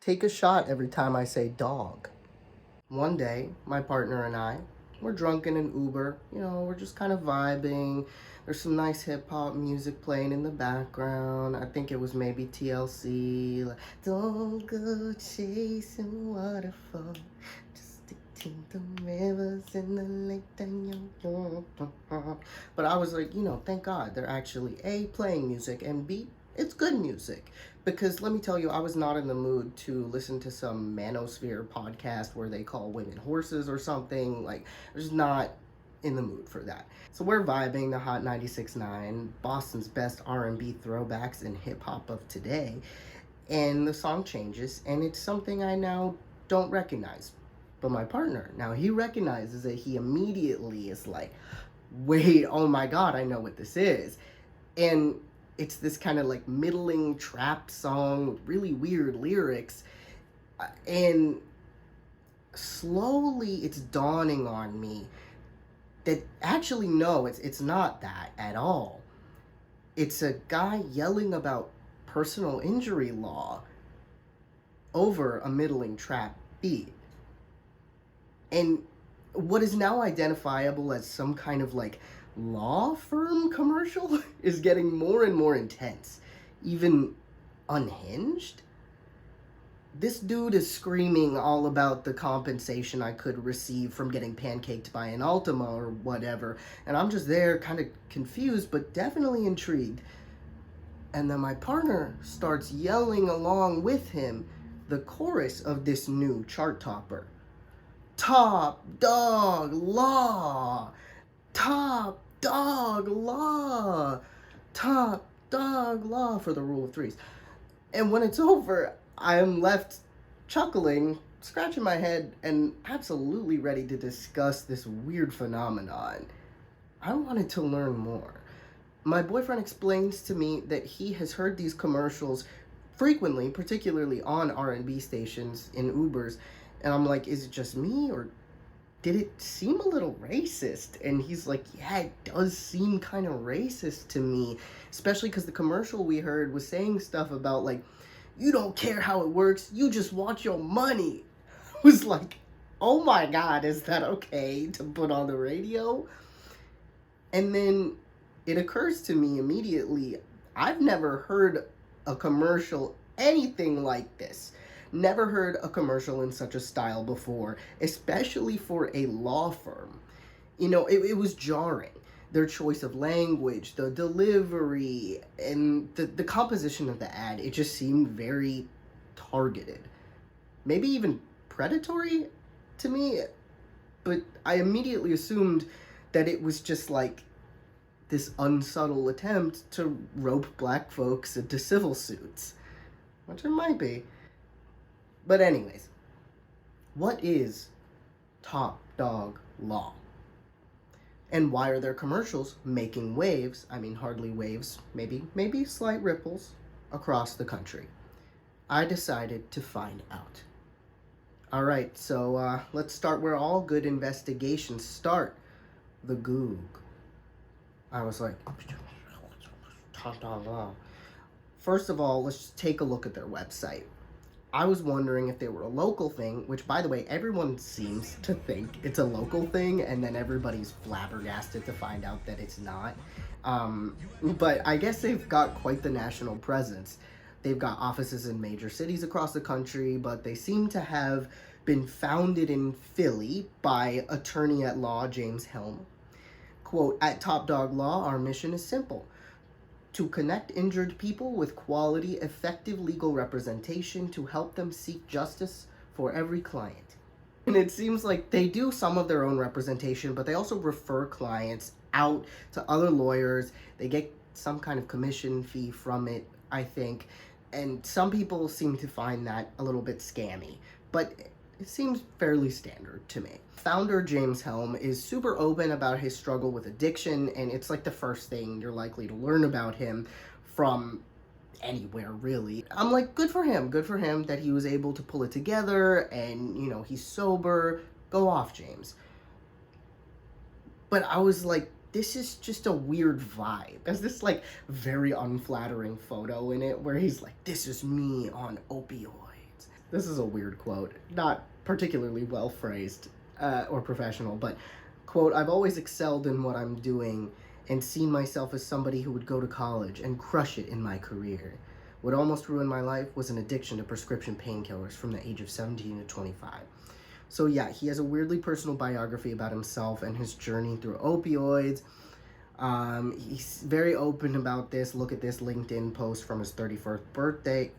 Take a shot every time I say dog. One day, my partner and I, we're drunk in an Uber. We're just kind of vibing. There's some nice hip hop music playing in the background. I think it was maybe TLC. Like, don't go chasing waterfall. Just stick to the rivers in the lake. But I was like, thank God they're actually A, playing music, and B, it's good music. Because let me tell you, I was not in the mood to listen to some manosphere podcast where they call women horses or something. Like, I was not in the mood for that. So we're vibing the Hot 96.9, Boston's best R&B throwbacks and hip hop of today. And the song changes, and it's something I now don't recognize. But my partner, now he recognizes it. He immediately is like, wait, oh my God, I know what this is. And it's this kind of like middling trap song with really weird lyrics. And slowly it's dawning on me that actually, no, it's not that at all. It's a guy yelling about personal injury law over a middling trap beat. And what is now identifiable as some kind of like law firm commercial is getting more and more intense, even unhinged. This dude is screaming all about the compensation I could receive from getting pancaked by an Altima or whatever, and I'm just there kind of confused but definitely intrigued. And then my partner starts yelling along with him the chorus of this new chart topper. Top dog law. Top dog law. Top dog law for the rule of threes. And when it's over, I am left chuckling, scratching my head, and absolutely ready to discuss this weird phenomenon. I wanted to learn more. My boyfriend explains to me that he has heard these commercials frequently, particularly on R&B stations in Ubers, and I'm like, is it just me, or did it seem a little racist? And he's like, yeah, it does seem kind of racist to me, especially because the commercial we heard was saying stuff about like, you don't care how it works, you just want your money. I was like, oh my God, is that okay to put on the radio? And then it occurs to me immediately, I've never heard a commercial anything like this. Never heard a commercial in such a style before, especially for a law firm. It was jarring. Their choice of language, the delivery, and the composition of the ad, it just seemed very targeted. Maybe even predatory to me, but I immediately assumed that it was just like this unsubtle attempt to rope black folks into civil suits, which it might be. But anyways, what is top dog law? And why are their commercials making waves? I mean, hardly waves, maybe slight ripples across the country. I decided to find out. All right, so let's start where all good investigations start. The Goog. I was like, top dog law. First of all, let's just take a look at their website. I was wondering if they were a local thing, which, by the way, everyone seems to think it's a local thing, and then everybody's flabbergasted to find out that it's not. But I guess they've got quite the national presence. They've got offices in major cities across the country, but they seem to have been founded in Philly by attorney-at-law James Helm. Quote, at Top Dog Law, our mission is simple: to connect injured people with quality, effective legal representation to help them seek justice for every client. And it seems like they do some of their own representation, but they also refer clients out to other lawyers. They get some kind of commission fee from it, I think. And some people seem to find that a little bit scammy, but it seems fairly standard to me. Founder James Helm is super open about his struggle with addiction, and it's like the first thing you're likely to learn about him from anywhere, really. I'm like, good for him that he was able to pull it together, and he's sober. Go off, James. But I was like, this is just a weird vibe. There's this like very unflattering photo in it where he's like, this is me on opioids. This is a weird quote, not particularly well phrased or professional, but quote, "I've always excelled in what I'm doing and seen myself as somebody who would go to college and crush it in my career. What almost ruined my life was an addiction to prescription painkillers from the age of 17 to 25. So yeah, he has a weirdly personal biography about himself and his journey through opioids. He's very open about this. Look at this LinkedIn post from his 34th birthday,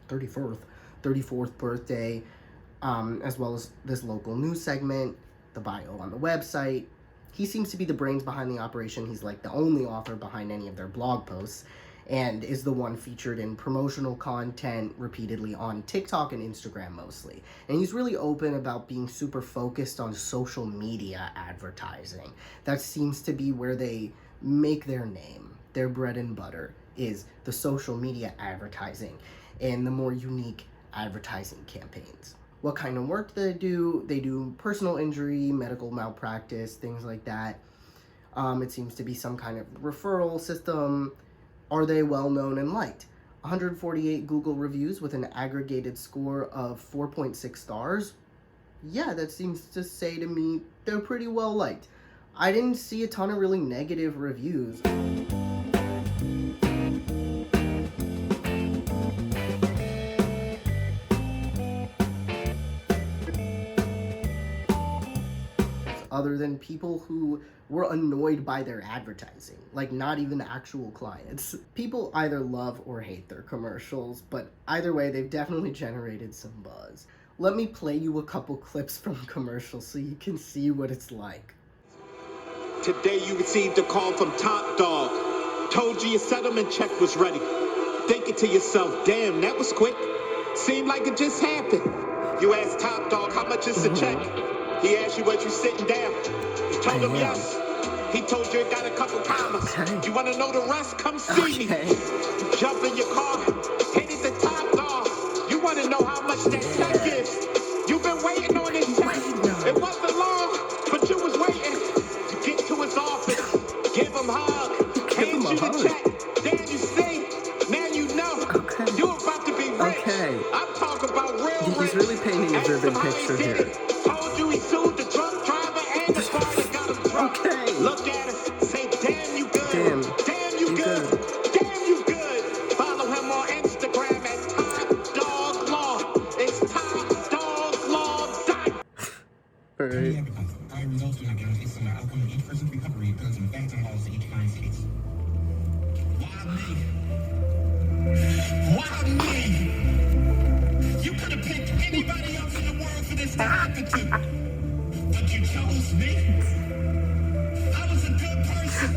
as well as this local news segment, the bio on the website. He seems to be the brains behind the operation. He's like the only author behind any of their blog posts and is the one featured in promotional content repeatedly on TikTok and Instagram mostly. And he's really open about being super focused on social media advertising. That seems to be where they make their name. Their bread and butter is the social media advertising and the more unique advertising campaigns. What kind of work they do? They do personal injury, medical malpractice, things like that. It seems to be some kind of referral system. Are they well known and liked? 148 Google reviews with an aggregated score of 4.6 stars. Yeah, that seems to say to me they're pretty well liked. I didn't see a ton of really negative reviews. Other than people who were annoyed by their advertising, like not even actual clients. People either love or hate their commercials, but either way, they've definitely generated some buzz. Let me play you a couple clips from commercials so you can see what it's like. Today you received a call from Top Dog. Told you your settlement check was ready. Thinking to yourself, damn, that was quick. Seemed like it just happened. You asked Top Dog, how much is the check? He asked you, was you sitting down? You told him yes. He told you it got a couple commas. You want to know the rest? Come see me. You jump in your car, headed to Top Dog. You want to know how much that check is. You've been waiting on this check. It wasn't long, but you was waiting. You get to his office, give him a hug, hand you the check. Then you see, now you know. You're about to be rich. I'm talking about real rich. He's really painting a vivid picture here. Told you he sued the drunk driver and the car that got him drunk. Look at it, say damn you good. Damn you good. Damn you good. Follow him on Instagram at Top Dog Law. It's Top Dog Law. Alright. Results do not guarantee some outcome of each person's recovery depends on the facts and laws of each United States. Why me? Why me? You could have picked anybody else in the world for this to happen to, but you chose me. I was a good person.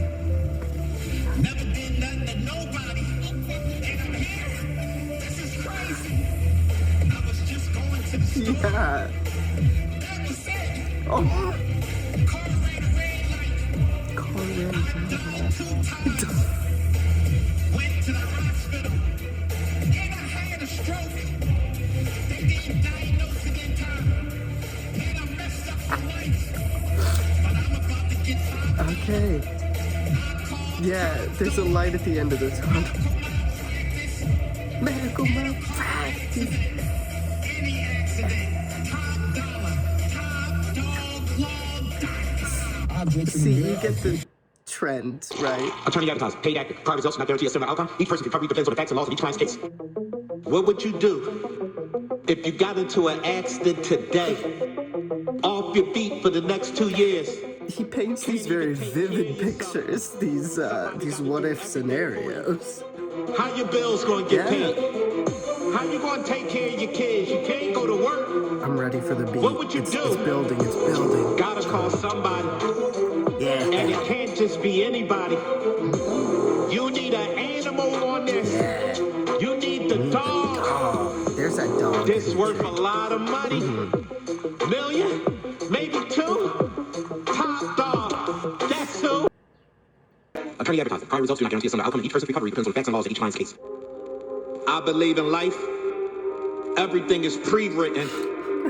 Never did nothing to nobody. And I'm here. This is crazy. I was just going to the store. Yeah. That was it. Oh. Car ran a red light. I dialed 2 times. Went to the hospital. And I had a stroke. They didn't diagnose it in time. And I messed up my life. But I'm about to get time. Okay. Yeah, there's a light at the end of the tunnel. Medical malpractice. Any accident. Top dollar. Top dog law. See, you get the trend, right? Attorney advertise, paid active. Prior results not guarantee a similar outcome. Each person's recovery depends on the facts and laws of each client's case. What would you do if you got into an accident today? Off your feet for the next 2 years. He paints these very vivid pictures, these what-if scenarios. How your bills gonna get paid? How you gonna take care of your kids? You can't go to work. I'm ready for the beat. What would you do? It's building, it's building. Gotta call somebody. Yeah. And it can't just be anybody. You need an animal on this. Yeah. You need the dog. Oh, there's that dog. This worth a lot of money. Million? Maybe 2? Top dog. That's who. Attorney advertising. Prior results do not guarantee a similar outcome. Each person's recovery depends on the facts and laws of each client's case. I believe in life. Everything is pre-written.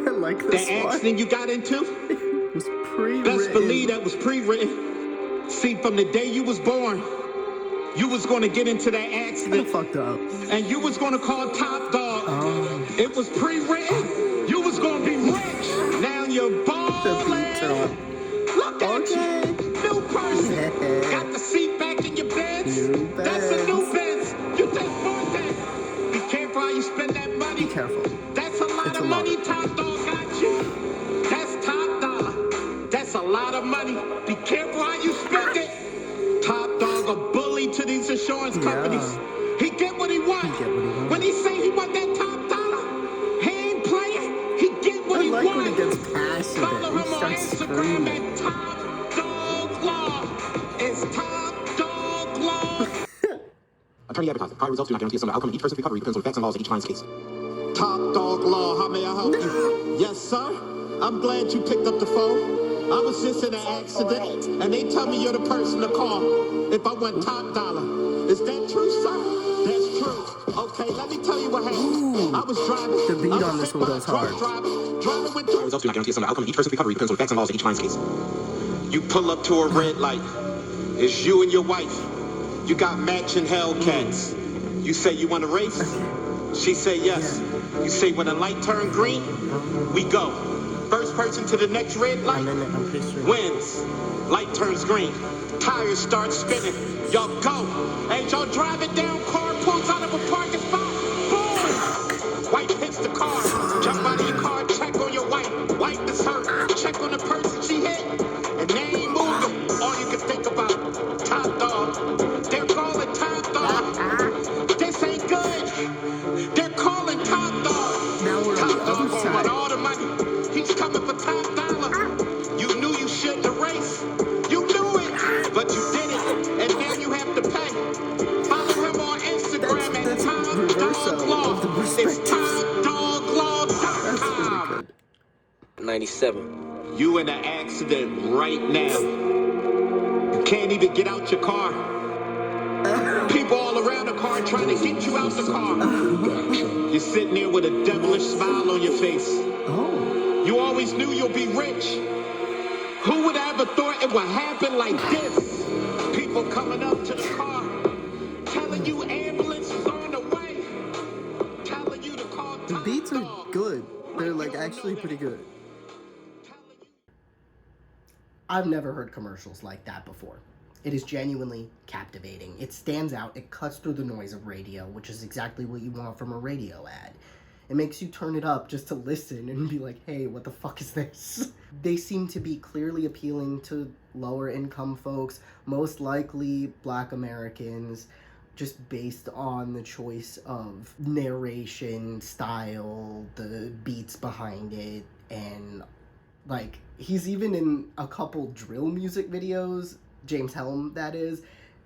I like this The one. accident you got into? It was pre-written. Best believe that was pre-written. See, from the day you was born, you was going to get into that Kinda accident. fucked up. And you was going to call Top Dog. It was pre-written. shirt on. Look at Okay. you, new person. Got the seat back in your Benz. New That's a new Benz. Benz. You just bought that. Be careful how you spend that money. Be careful. That's a lot It's of a lot. money Top Dog got you. That's top dollar. That's a lot of money. Be careful how you spend it. Top Dog a bully to these insurance companies. He get what he want. He get what he want. When he say he want that top dollar, he ain't playing. He get what I he like want. when he gets passionate. Follow He him on starts Instagram screaming. at Top Dog Law. It's Top Dog Law. Attorney advertising. Prior results do not guarantee a similar outcome in each person's recovery. Depends on the facts and laws of each client's case. Top Dog Law, how may I help you? Yes, sir. I'm glad you picked up the phone. I was just in an accident, and they tell me you're the person to call if I want top dollar. Is that true, sir? That's true. Okay, let me tell you what happened. Ooh. I was driving. The beat I was on this sitting one by a goes truck hard. Driving with Prior results do not guarantee a similar outcome in each person's recovery. Depends on the facts and laws of each client's case. You pull up to a red light. It's you and your wife. You got matching Hellcats. You say you want to race? She say yes. You say when the light turn green, we go. First person to the next red light And then I'm picturing. wins. Light turns green. Tires start spinning. Y'all go. As y'all drive it down, car pulls out of a parking spot. Boom! Wife hits the car. Jump out of your car, check on your wife. Wife is hurt. Check on the person she hit. And they ain't moving. All you can think about, Top Dog. They're calling Top Dog. This ain't good. They're calling Top Dog. Now we're on Top the Dog other want side. all the money. He's coming for top dollar. You knew you shouldn't have raced. You knew it, but you did it, and now you have to pay. Follow him on Instagram at That's Top reverso Dog Law. of the It's perspectives. TopDogLaw.com. That's pretty good. 97. You in an accident right now. You can't even get out your car. People all around the car trying to get you out the car. You're sitting there with a devilish smile on your face. Oh. You always knew you'll be rich. Who would have ever thought it would happen like this? People coming up to the car, telling you ambulance is on the way, telling you to call The Top beats are Dog. good. They're like actually pretty good. I've never heard commercials like that before. It is genuinely captivating. It stands out. It cuts through the noise of radio, which is exactly what you want from a radio ad. It makes you turn it up just to listen and be like, hey, what the fuck is this? They seem to be clearly appealing to lower income folks, most likely Black Americans, just based on the choice of narration, style, the beats behind it, and like, he's even in a couple drill music videos. James Helm, that is,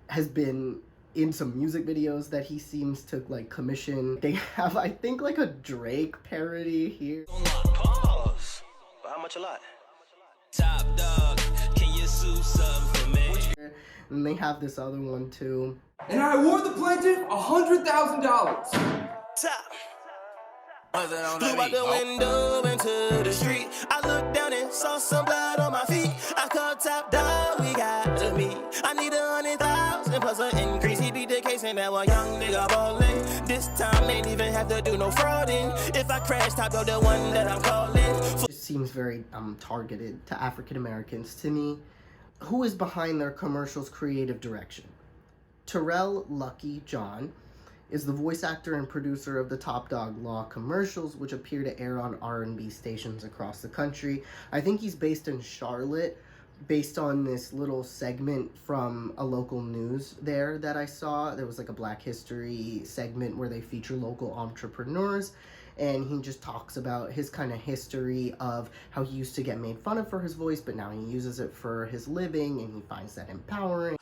has been in some music videos that he seems to like commission. They have, I think, like a Drake parody here. Pause. How much a lot? Top Dog, can you sue something for me? And they have this other one too. And I award the plaintiff $100,000. Top. Flew out the window into the street. I looked down and saw some blood on my feet. I called Top Dog, we got to meet. I need 100,000 plus an increase. He beat the case and now a young nigga ballin'. This time ain't even have to do no frauding. If I crash, Top Dog the one that I'm calling. It seems very targeted to African Americans to me. Who is behind their commercials' creative direction? Terrell Lucky John is the voice actor and producer of the Top Dog Law commercials, which appear to air on R&B stations across the country. I think he's based in Charlotte, based on this little segment from a local news there that I saw. There was like a Black History segment where they feature local entrepreneurs, and he just talks about his kind of history of how he used to get made fun of for his voice, but now he uses it for his living, and he finds that empowering.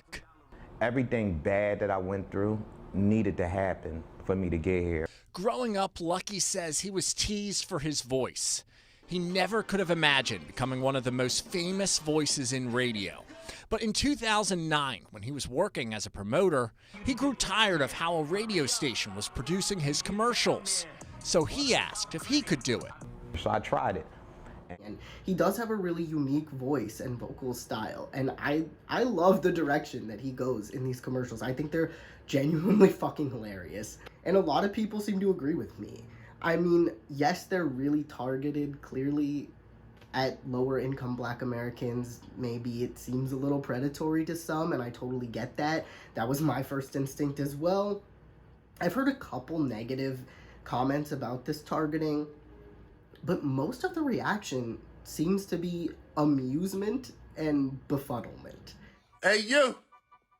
Everything bad that I went through needed to happen for me to get here. Growing up, Lucky says he was teased for his voice. He never could have imagined becoming one of the most famous voices in radio. But in 2009, when he was working as a promoter, he grew tired of how a radio station was producing his commercials. So he asked if he could do it. So I tried it. And he does have a really unique voice and vocal style, and I love the direction that he goes in these commercials. I think they're genuinely fucking hilarious, and a lot of people seem to agree with me. I mean, yes, they're really targeted, clearly at lower income Black Americans. Maybe it seems a little predatory to some, and I totally get that. That was my first instinct as well. I've heard a couple negative comments about this targeting, but most of the reaction seems to be amusement and befuddlement. Hey, you.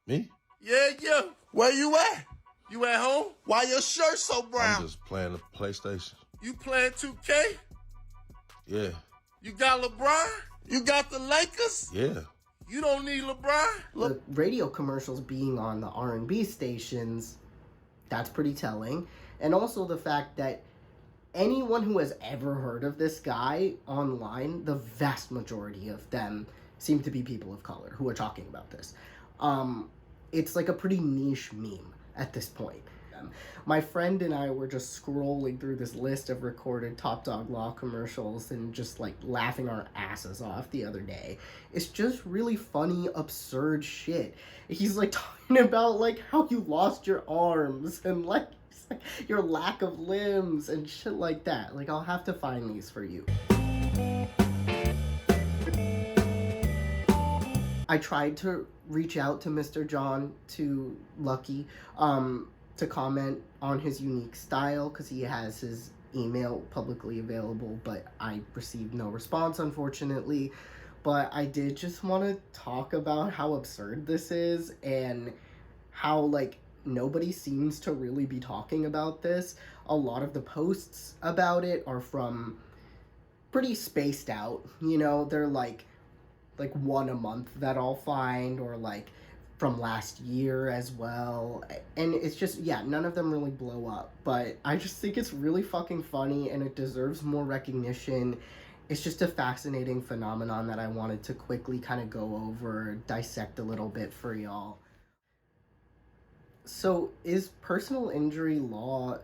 Me? Yeah, you. Where you at? You at home? Why your shirt so brown? I'm just playing the PlayStation. You playing 2K? Yeah. You got LeBron? You got the Lakers? Yeah. You don't need LeBron? The radio commercials being on the R&B stations, that's pretty telling. And also the fact that anyone who has ever heard of this guy online, the vast majority of them seem to be people of color who are talking about this. It's like a pretty niche meme at this point. My friend and I were just scrolling through this list of recorded Top Dog Law commercials and just like laughing our asses off the other day. It's just really funny, absurd shit. He's like talking about like how you lost your arms and like your lack of limbs and shit like that. Like, I'll have to find these for you. I tried to reach out to Mr. John, to Lucky, to comment on his unique style, because he has his email publicly available, but I received no response, unfortunately. But I did just want to talk about how absurd this is, and how, like, nobody seems to really be talking about this. A lot of the posts about it are from pretty spaced out, you know, they're like one a month that I'll find, or like from last year as well, and it's just, yeah, none of them really blow up, but I just think it's really fucking funny and it deserves more recognition. It's just a fascinating phenomenon that I wanted to quickly kind of go over, dissect a little bit for y'all. So, is personal injury law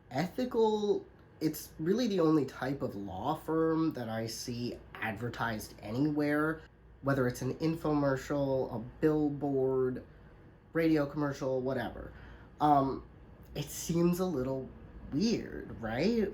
ethical? It's really the only type of law firm that I see advertised anywhere, whether it's an infomercial, a billboard, radio commercial, whatever. It seems a little weird, right?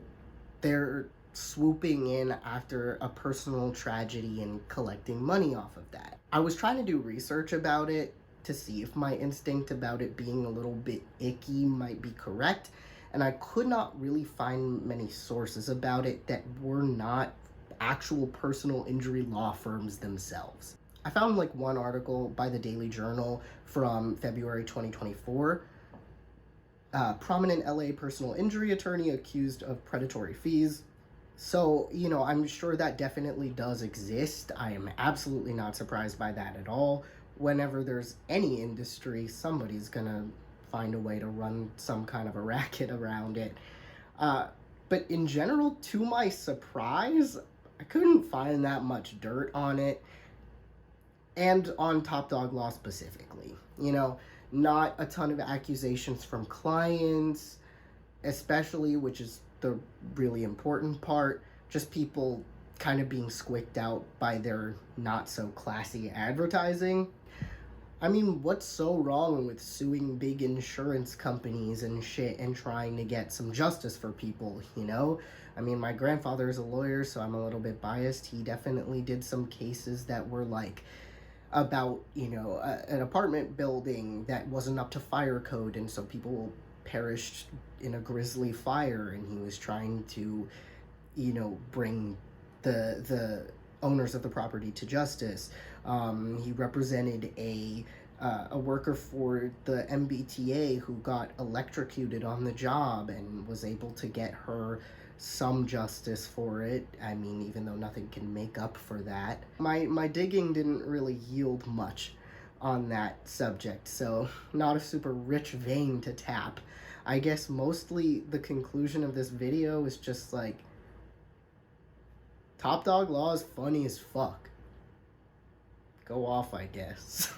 They're swooping in after a personal tragedy and collecting money off of that. I was trying to do research about it to see if my instinct about it being a little bit icky might be correct, and I could not really find many sources about it that were not actual personal injury law firms themselves. I found like one article by the Daily Journal from February 2024. Prominent LA personal injury attorney accused of predatory fees. So, you know, I'm sure that definitely does exist. I am absolutely not surprised by that at all. Whenever there's any industry, somebody's gonna find a way to run some kind of a racket around it. But in general, to my surprise, I couldn't find that much dirt on it, and on Top Dog Law specifically. You know, not a ton of accusations from clients, especially, which is the really important part, just people kind of being squicked out by their not so classy advertising. I mean, what's so wrong with suing big insurance companies and shit and trying to get some justice for people, you know? I mean, my grandfather is a lawyer, so I'm a little bit biased. He definitely did some cases that were like about, you know, an apartment building that wasn't up to fire code, and so people perished in a grisly fire, and he was trying to, you know, bring the owners of the property to justice. He represented a worker for the MBTA who got electrocuted on the job and was able to get her some justice for it. I mean, even though nothing can make up for that. My digging didn't really yield much on that subject, so not a super rich vein to tap. I guess mostly the conclusion of this video is just like, Top Dog Law is funny as fuck. Go off, I guess.